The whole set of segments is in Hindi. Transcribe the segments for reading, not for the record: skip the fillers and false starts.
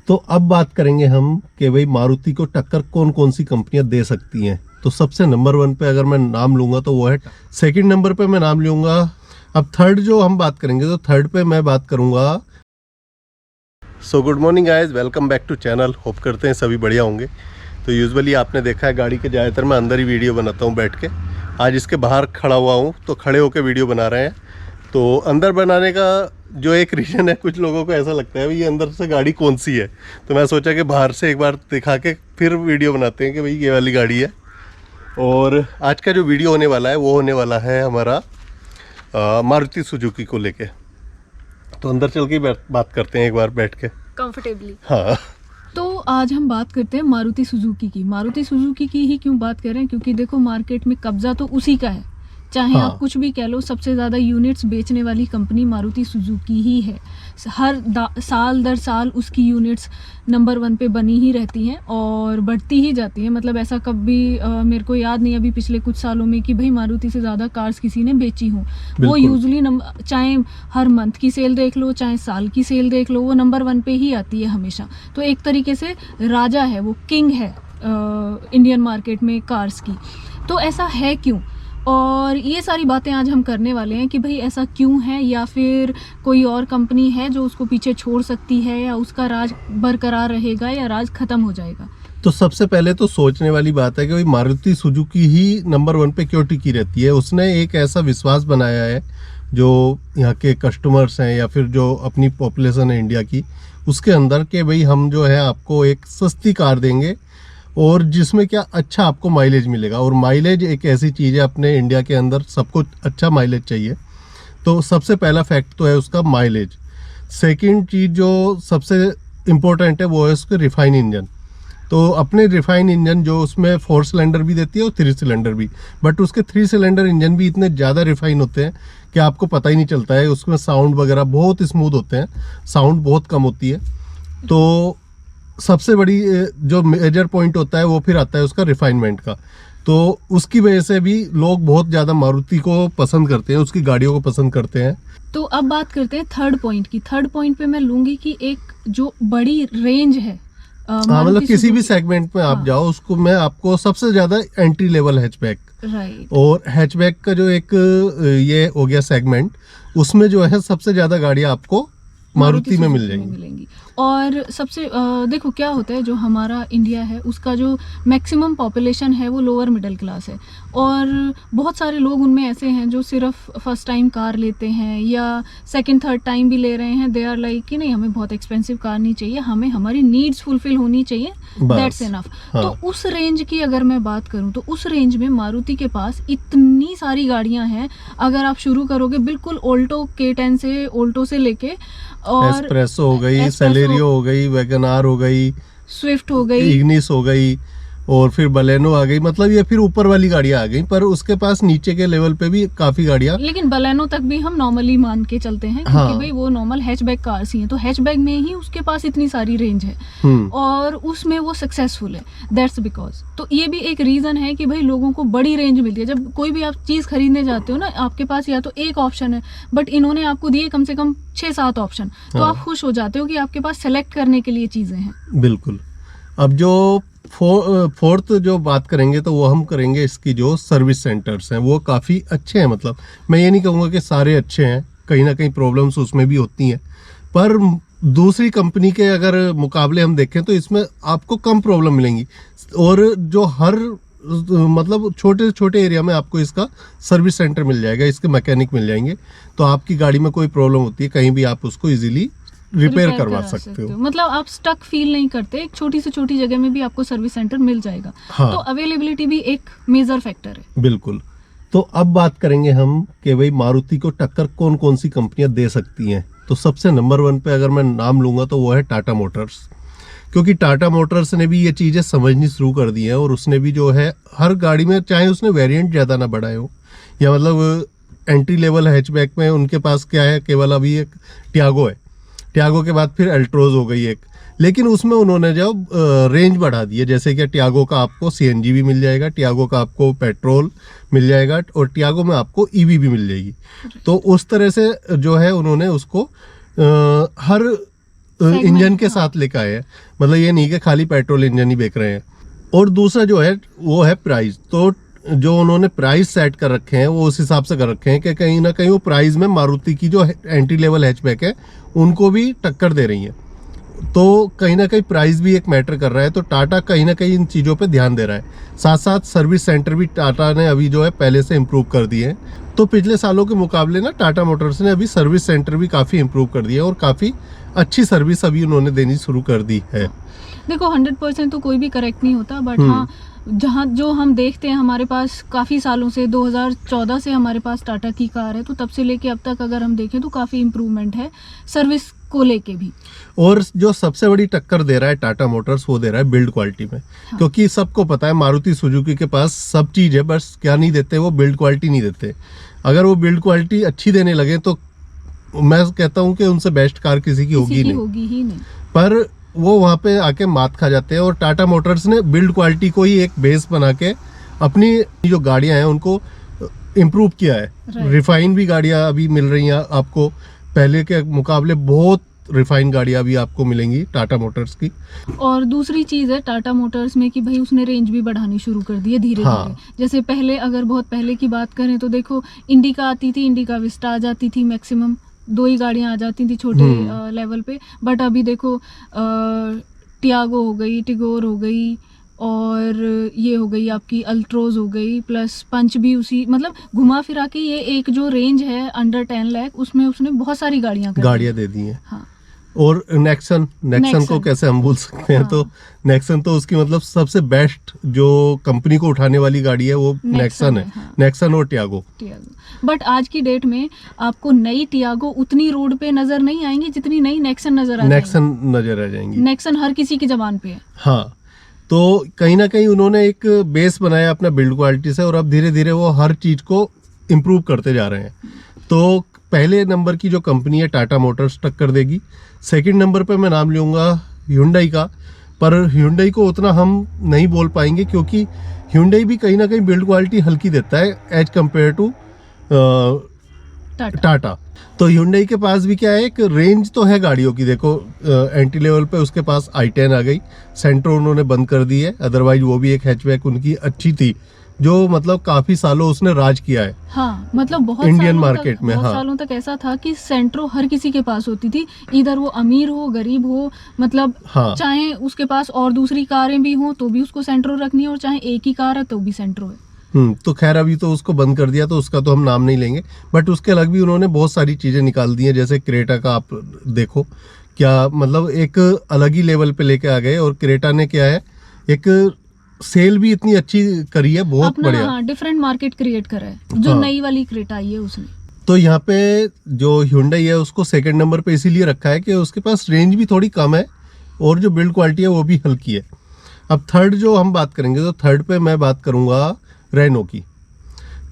तो अब बात करेंगे हम कि भाई मारुति को टक्कर कौन कौन सी कंपनियां दे सकती हैं। तो सबसे नंबर 1 पे अगर मैं नाम लूंगा तो वो है, सेकंड नंबर पे मैं नाम लूंगा। अब थर्ड जो हम बात करेंगे तो थर्ड पे मैं बात करूंगा। So good morning guys, welcome back to channel. Hope करते हैं सभी बढ़िया होंगे। तो यूजुअली आपने देखा है गाड़ी के ज़्यादातर मैं अंदर ही वीडियो बनाता हूँ बैठ के। आज इसके बाहर खड़ा हुआ हूँ तो खड़े होकर वीडियो बना रहे हैं। तो अंदर बनाने का जो एक रीज़न है, कुछ लोगों को ऐसा लगता है भाई ये अंदर से गाड़ी कौन सी है, तो मैं सोचा कि बाहर से एक बार दिखा के फिर वीडियो बनाते हैं कि भाई ये वाली गाड़ी है। और आज का जो वीडियो होने वाला है वो होने वाला है हमारा मारुति सुजुकी को लेके। तो अंदर चल के बात करते हैं एक बार बैठ के कंफर्टेबली। हाँ। तो आज हम बात करते हैं मारुति सुजुकी की। मारुति सुजुकी की ही क्यों बात कर रहे हैं, क्योंकि देखो मार्केट में कब्जा तो उसी का है, चाहे हाँ। आप कुछ भी कह लो। सबसे ज़्यादा यूनिट्स बेचने वाली कंपनी मारुति सुजुकी ही है। हर साल दर साल उसकी यूनिट्स नंबर 1 पे बनी ही रहती हैं और बढ़ती ही जाती हैं। मतलब ऐसा कभी मेरे को याद नहीं अभी पिछले कुछ सालों में कि भाई मारुति से ज़्यादा कार्स किसी ने बेची हों। वो यूजुअली चाहे हर मंथ की सेल देख लो, चाहे साल की सेल देख लो, वो नंबर 1 पे ही आती है हमेशा। तो एक तरीके से राजा है, वो किंग है इंडियन मार्केट में कार्स की। तो ऐसा है क्यों, और ये सारी बातें आज हम करने वाले हैं कि भाई ऐसा क्यों है, या फिर कोई और कंपनी है जो उसको पीछे छोड़ सकती है, या उसका राज बरकरार रहेगा या राज खत्म हो जाएगा। तो सबसे पहले तो सोचने वाली बात है कि भाई मारुति सुजुकी ही नंबर 1 पे क्यों टिकी रहती है। उसने एक ऐसा विश्वास बनाया है जो यहाँ के कस्टमर्स हैं या फिर जो अपनी पॉपुलेशन है इंडिया की, उसके अंदर के भाई हम जो है आपको एक सस्ती कार देंगे और जिसमें क्या अच्छा आपको माइलेज मिलेगा। और माइलेज एक ऐसी चीज़ है, अपने इंडिया के अंदर सबको अच्छा माइलेज चाहिए। तो सबसे पहला फैक्ट तो है उसका माइलेज। सेकंड चीज़ जो सबसे इम्पोर्टेंट है वो है उसके रिफाइन इंजन। तो अपने रिफाइन इंजन जो उसमें 4 सिलेंडर भी देती है और 3 सिलेंडर भी, बट उसके 3 सिलेंडर इंजन भी इतने ज़्यादा रिफाइन होते हैं कि आपको पता ही नहीं चलता है। उसमें साउंड वगैरह बहुत स्मूथ होते हैं, साउंड बहुत कम होती है। तो सबसे बड़ी जो मेजर पॉइंट होता है वो फिर आता है उसका रिफाइनमेंट का। तो उसकी वजह से भी लोग बहुत ज़्यादा मारुति को पसंद करते हैं, उसकी गाड़ियों को पसंद करते हैं। तो अब बात करते हैं थर्ड पॉइंट की। थर्ड पॉइंट पे मैं लूंगी कि एक जो बड़ी रेंज है, मतलब किसी भी सेगमेंट में आप जाओ, उसको मैं आपको सबसे ज़्यादा एंट्री लेवल हैचबैक, राइट, और हैचबैक का जो एक ये हो गया सेगमेंट, उसमें जो है सबसे ज़्यादा गाड़ियाँ आपको मारुति में मिलेंगी। और सबसे देखो क्या होता है, जो हमारा इंडिया है उसका जो मैक्सिमम पॉपुलेशन है वो लोअर मिडिल क्लास है, और बहुत सारे लोग उनमें ऐसे हैं जो सिर्फ फर्स्ट टाइम कार लेते हैं या सेकंड थर्ड टाइम भी ले रहे हैं। दे आर लाइक कि नहीं, हमें बहुत एक्सपेंसिव कार नहीं चाहिए, हमें हमारी नीड्स फुलफिल होनी चाहिए, दैट्स इनफ। हाँ। तो उस रेंज की अगर मैं बात करूं तो उस रेंज में मारुति के पास इतनी सारी गाड़ियां हैं। अगर आप शुरू करोगे बिल्कुल ऑल्टो K10 से, ऑल्टो से लेके, और एस्प्रेसो हो गई, सेलेरियो हो गई, वैगन आर हो गई, स्विफ्ट हो गई, इग्निस हो गई, और फिर बलेनो आ गई। मतलब ये फिर ऊपर वाली गाड़ियां आ गई, पर उसके पास नीचे के लेवल पे भी काफी गाड़ियां। लेकिन बलेनो तक भी हम नॉर्मली मान के चलते हैं, क्योंकि हाँ। भाई वो नॉर्मल हैचबैक कार्स ही हैं। तो हैचबैक में ही उसके पास इतनी सारी रेंज है और उसमें वो सक्सेसफुल है, दैट्स बिकॉज। तो ये भी एक रीजन है कि भाई लोगों को बड़ी रेंज मिलती है। जब कोई भी आप चीज खरीदने जाते हो ना, आपके पास या तो एक ऑप्शन है, बट इन्होंने आपको दिए कम से कम 6-7 ऑप्शन। तो आप खुश हो जाते हो कि आपके पास सेलेक्ट करने के लिए चीजें हैं। बिल्कुल। अब जो फोर्थ जो बात करेंगे तो वो हम करेंगे इसकी जो सर्विस सेंटर्स हैं, वो काफ़ी अच्छे हैं। मतलब मैं ये नहीं कहूँगा कि सारे अच्छे हैं, कहीं ना कहीं प्रॉब्लम्स उसमें भी होती हैं, पर दूसरी कंपनी के अगर मुकाबले हम देखें तो इसमें आपको कम प्रॉब्लम मिलेंगी। और जो हर मतलब छोटे छोटे एरिया में आपको इसका सर्विस सेंटर मिल जाएगा, इसके मैकेनिक मिल जाएंगे। तो आपकी गाड़ी में कोई प्रॉब्लम होती है कहीं भी आप उसको इजीली रिपेयर करवा सकते हो। मतलब आप स्टक फील नहीं करते, एक छोटी से छोटी जगह में भी आपको सर्विस सेंटर मिल जाएगा। हाँ। तो अवेलेबिलिटी भी एक मेजर फैक्टर है। बिल्कुल। तो अब बात करेंगे हम कि भाई मारुति को टक्कर कौन कौन सी कंपनियां दे सकती हैं। तो सबसे नंबर 1 पे अगर मैं नाम लूंगा तो वो है टाटा मोटर्स, क्योंकि टाटा मोटर्स ने भी ये चीज़ें समझनी शुरू कर दी हैं। और उसने भी जो है हर गाड़ी में, चाहे उसने वेरिएंट ज़्यादा ना बढ़ाए हो, या मतलब एंट्री लेवल हैचबैक में उनके पास क्या है, केवल अभी एक टियागो है, टियागो के बाद फिर अल्ट्रोज हो गई एक, लेकिन उसमें उन्होंने जो रेंज बढ़ा दी है। जैसे कि टियागो का आपको CNG भी मिल जाएगा, टियागो का आपको पेट्रोल मिल जाएगा, और टियागो में आपको EV भी मिल जाएगी। तो उस तरह से जो है उन्होंने उसको हर इंजन के साथ लेकर आए हैं, मतलब ये नहीं कि खाली पेट्रोल इंजन ही बेच रहे हैं। और दूसरा जो है वो है प्राइस। तो जो उन्होंने प्राइस सेट कर रखे हैं वो उस हिसाब से कर रखे हैं कि कहीं ना कहीं वो प्राइस में मारुति की जो एंट्री लेवल हैचबैक है उनको भी टक्कर दे रही है। तो कहीं ना कहीं प्राइस भी एक मैटर कर रहा है। तो टाटा कहीं ना कहीं इन चीज़ों पे ध्यान दे रहा है। साथ साथ सर्विस सेंटर भी टाटा ने अभी जो है पहले से इम्प्रूव कर दिए हैं। तो पिछले सालों के मुकाबले ना टाटा मोटर्स ने अभी सर्विस सेंटर भी काफ़ी इम्प्रूव कर दिया है और काफ़ी अच्छी सर्विस अभी उन्होंने देनी शुरू कर दी है। देखो 100% तो कोई भी करेक्ट नहीं होता, बट हाँ जहाँ जो हम देखते हैं, हमारे पास काफ़ी सालों से 2014 से हमारे पास टाटा की कार है, तो तब से लेके अब तक अगर हम देखें तो काफ़ी इम्प्रूवमेंट है सर्विस को लेके भी। और जो सबसे बड़ी टक्कर दे रहा है टाटा मोटर्स वो दे रहा है बिल्ड क्वालिटी में। हाँ। क्योंकि सबको पता है मारुति सुजुकी के पास सब चीज़ है, बस क्या नहीं देते, वो बिल्ड क्वालिटी नहीं देते। अगर वो बिल्ड क्वालिटी अच्छी देने लगे तो मैं कहता हूँ कि उनसे बेस्ट कार किसी की होगी ही नहीं। पर वो वहाँ पे आके मात खा जाते हैं। और टाटा मोटर्स ने बिल्ड क्वालिटी को ही एक बेस बना के अपनी जो गाड़ियाँ हैं उनको इम्प्रूव किया है। रिफाइन भी गाड़ियाँ अभी मिल रही हैं आपको, पहले के मुकाबले बहुत रिफाइन गाड़ियाँ अभी आपको मिलेंगी टाटा मोटर्स की। और दूसरी चीज़ है टाटा मोटर्स में कि भाई उसने रेंज भी बढ़ानी शुरू कर दी है धीरे धीरे। जैसे पहले अगर बहुत पहले की बात करें तो देखो इंडिका आती थी, इंडिका विस्टा आ जाती थी, मैक्सिमम 2 ही गाड़ियाँ आ जाती थी छोटे लेवल पे। बट अभी देखो टियागो हो गई, टिगोर हो गई, और ये हो गई आपकी अल्ट्रोज हो गई, प्लस पंच भी उसी, मतलब घुमा फिरा के ये एक जो रेंज है अंडर 10 लाख उसमें उसने बहुत सारी गाड़ियाँ दे दी हैं। हाँ। और नेक्सन को कैसे हम भूल सकते हैं। हाँ। तो नेक्सन तो उसकी मतलब सबसे बेस्ट जो कंपनी को उठाने वाली गाड़ी है वो नेक्सन है। हाँ। नेक्सन और टियागो। बट आज की डेट में आपको नई टियागो उतनी रोड पे नजर नहीं आएंगी जितनी नई नेक्सन नजर आ जाएंगी। नेक्सन हर किसी की जबान पे है। हाँ, तो कहीं ना कहीं उन्होंने एक बेस बनाया अपना बिल्ड क्वालिटी से और अब धीरे धीरे वो हर चीज को इम्प्रूव करते जा रहे हैं। तो पहले नंबर की जो कंपनी है टाटा मोटर्स टक्कर देगी। सेकंड नंबर पे मैं नाम लूँगा Hyundai का, पर Hyundai को उतना हम नहीं बोल पाएंगे क्योंकि Hyundai भी कहीं ना कहीं बिल्ड क्वालिटी हल्की देता है एज कम्पेयर टू टाटा। तो Hyundai के पास भी क्या है, एक रेंज तो है गाड़ियों की। देखो एंट्री लेवल पे उसके पास i10 आ गई, सेंट्रो उन्होंने बंद कर दी है, अदरवाइज वो भी एक हैचबैक उनकी अच्छी थी जो मतलब काफी सालों उसने राज किया है। हाँ, मतलब बहुत इंडियन मार्केट में। बहुत सालों तक ऐसा था कि सेंट्रो हर किसी के पास होती थी, इधर वो अमीर हो गरीब हो, मतलब चाहे उसके पास और दूसरी कारें भी हो तो भी उसको सेंट्रो रखनी है, और चाहे एक ही कार है तो भी सेंट्रो है। तो खैर अभी तो उसको बंद कर दिया तो उसका तो हम नाम नहीं लेंगे, बट उसके अलग भी उन्होंने बहुत सारी चीजें निकाल दी हैं। जैसे क्रेटा का आप देखो, क्या मतलब एक अलग ही लेवल पे लेके आ गए। और क्रेटा ने क्या है, एक सेल भी इतनी अच्छी करी है, बहुत बढ़िया। हाँ, डिफरेंट मार्केट क्रिएट करा है जो नई वाली क्रेटा आई है उसने। तो यहाँ पे जो Hyundai है उसको सेकंड नंबर पे इसीलिए रखा है कि उसके पास रेंज भी थोड़ी कम है और जो बिल्ड क्वालिटी है वो भी हल्की है। अब थर्ड जो हम बात करेंगे तो थर्ड पे मैं बात करूंगा रेनो की।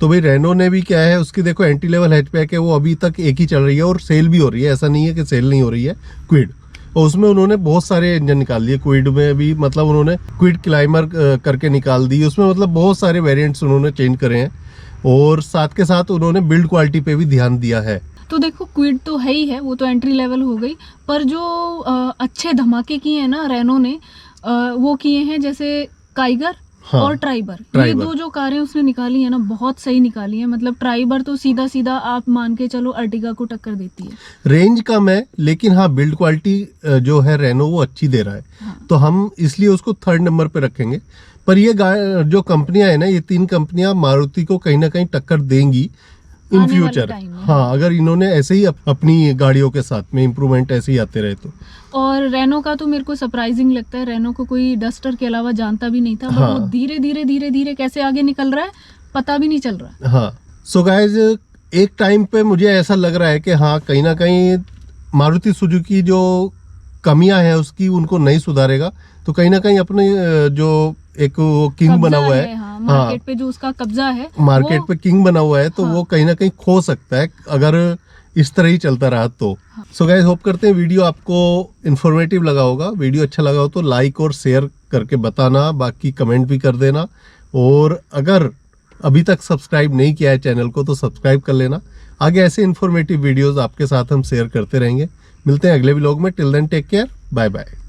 तो भाई रेनो ने भी क्या है, उसकी देखो एंट्री लेवल हैचबैक है, वो अभी तक एक ही चल रही है और सेल भी हो रही है, ऐसा नहीं है कि सेल नहीं हो रही है। क्विड, और उसमें उन्होंने बहुत सारे इंजन निकाल दिए। क्विड में भी मतलब उन्होंने क्विड क्लाइमर करके निकाल दी, उसमें मतलब बहुत सारे वेरिएंट्स उन्होंने चेंज करे हैं। और साथ के साथ उन्होंने बिल्ड क्वालिटी पे भी ध्यान दिया है। तो देखो क्विड तो है ही है, वो तो एंट्री लेवल हो गई, पर जो अच्छे धमाके किए हैं ना रेनो ने, वो किए हैं जैसे काइगर और ट्राइबर। ये दो जो कारें उसने निकाली है ना, बहुत सही निकाली है। मतलब ट्राइबर तो सीधा सीधा आप मान के चलो अर्टिगा को टक्कर देती है। रेंज कम है लेकिन हाँ बिल्ड क्वालिटी जो है रेनो वो अच्छी दे रहा है। हाँ। तो हम इसलिए उसको थर्ड नंबर पे रखेंगे। पर ये जो कंपनियां है ना, ये 3 कंपनियां मारुति को कहीं ना कहीं टक्कर देंगी इन फ्यूचर। हाँ, अगर इन्होंने ऐसे ही अपनी गाड़ियों के साथ में इम्प्रूवमेंट ऐसे ही आते रहे तो। और रेनो का तो मेरे को सरप्राइजिंग लगता है, रेनो को कोई डस्टर के अलावा जानता भी नहीं था। हाँ। वो धीरे धीरे कैसे आगे निकल रहा है पता भी नहीं चल रहा है। हाँ, सो गाइस एक टाइम पे मुझे ऐसा लग रहा है कि हाँ कहीं ना कहीं मारुति सुजुकी जो कमियां हैं उसकी उनको नहीं सुधारेगा, तो कहीं ना कहीं अपने जो एक वो किंग बना हुआ है, हाँ, मार्केट पे जो उसका कब्जा है, मार्केट पे किंग बना हुआ है, तो वो कहीं ना कहीं खो सकता है अगर इस तरह ही चलता रहा तो। सो गाइस होप करते हैं वीडियो आपको इन्फॉर्मेटिव लगा होगा। वीडियो अच्छा लगा हो तो लाइक और शेयर करके बताना, बाकी कमेंट भी कर देना। और अगर अभी तक सब्सक्राइब नहीं किया है चैनल को तो सब्सक्राइब कर लेना। आगे ऐसे इन्फॉर्मेटिव वीडियोस आपके साथ हम शेयर करते रहेंगे। मिलते हैं अगले व्लॉग में। Till then take care, bye bye.